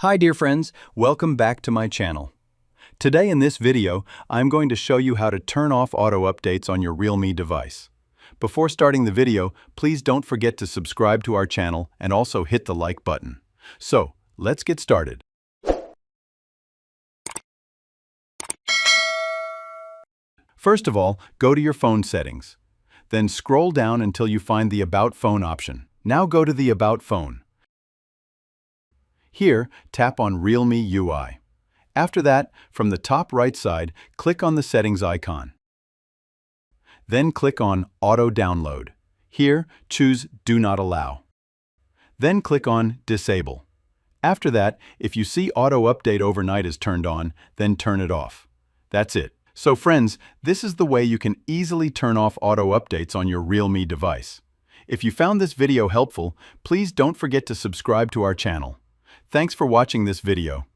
Hi dear friends, welcome back to my channel. Today in this video, I'm going to show you how to turn off auto updates on your Realme device. Before starting the video, please don't forget to subscribe to our channel and also hit the like button. So, let's get started. First of all, go to your phone settings. Then scroll down until you find the About Phone option. Now go to the About Phone. Here, tap on Realme UI. After that, from the top right side, click on the settings icon. Then click on Auto Download. Here, choose Do Not Allow. Then click on Disable. After that, if you see Auto Update Overnight is turned on, then turn it off. That's it. So friends, this is the way you can easily turn off auto updates on your Realme device. If you found this video helpful, please don't forget to subscribe to our channel. Thanks for watching this video.